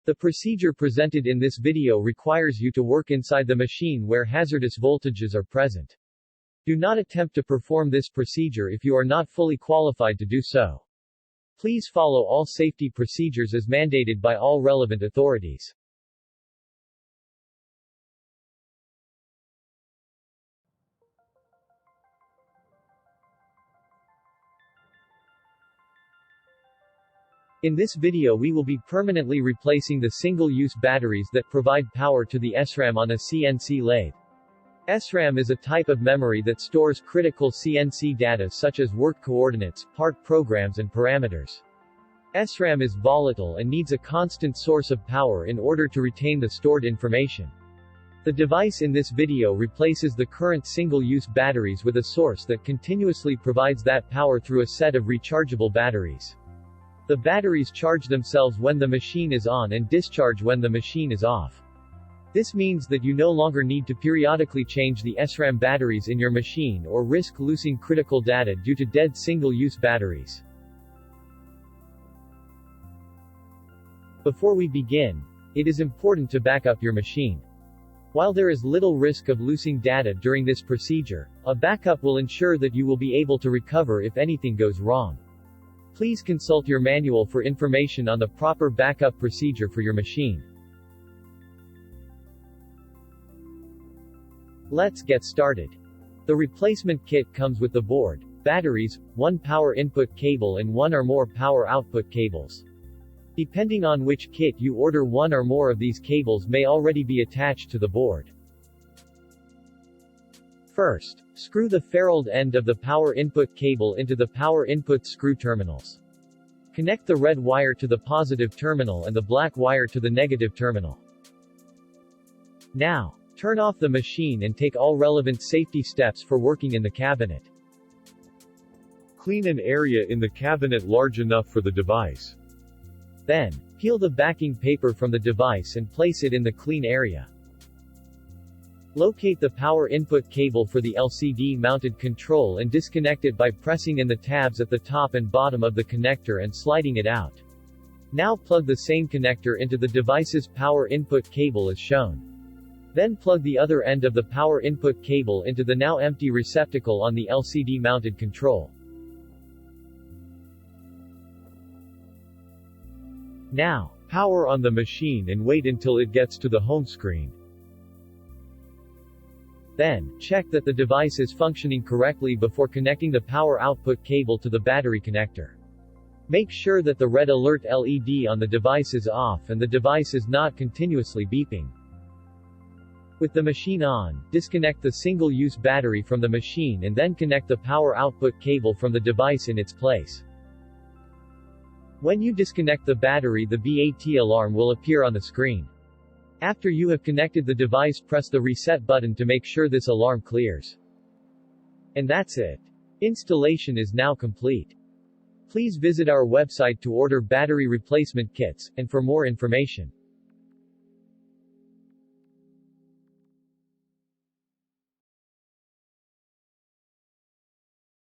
The procedure presented in this video requires you to work inside the machine where hazardous voltages are present. Do not attempt to perform this procedure if you are not fully qualified to do so. Please follow all safety procedures as mandated by all relevant authorities. In this video we will be permanently replacing the single-use batteries that provide power to the SRAM on a CNC lathe. SRAM is a type of memory that stores critical CNC data such as work coordinates, part programs and parameters. SRAM is volatile and needs a constant source of power in order to retain the stored information. The device in this video replaces the current single-use batteries with a source that continuously provides that power through a set of rechargeable batteries. The batteries charge themselves when the machine is on and discharge when the machine is off. This means that you no longer need to periodically change the SRAM batteries in your machine or risk losing critical data due to dead single-use batteries. Before we begin, it is important to back up your machine. While there is little risk of losing data during this procedure, a backup will ensure that you will be able to recover if anything goes wrong. Please consult your manual for information on the proper backup procedure for your machine. Let's get started. The replacement kit comes with the board, batteries, one power input cable and one or more power output cables. Depending on which kit you order, one or more of these cables may already be attached to the board. First, screw the ferruled end of the power input cable into the power input screw terminals. Connect the red wire to the positive terminal and the black wire to the negative terminal. Now, turn off the machine and take all relevant safety steps for working in the cabinet. Clean an area in the cabinet large enough for the device. Then, peel the backing paper from the device and place it in the clean area. Locate the power input cable for the LCD-mounted control and disconnect it by pressing in the tabs at the top and bottom of the connector and sliding it out. Now plug the same connector into the device's power input cable as shown. Then plug the other end of the power input cable into the now empty receptacle on the LCD-mounted control. Now, power on the machine and wait until it gets to the home screen. Then, check that the device is functioning correctly before connecting the power output cable to the battery connector. Make sure that the red alert LED on the device is off and the device is not continuously beeping. With the machine on, disconnect the single-use battery from the machine and then connect the power output cable from the device in its place. When you disconnect the battery, the BAT alarm will appear on the screen. After you have connected the device, press the reset button to make sure this alarm clears. And that's it. Installation is now complete. Please visit our website to order battery replacement kits, and for more information.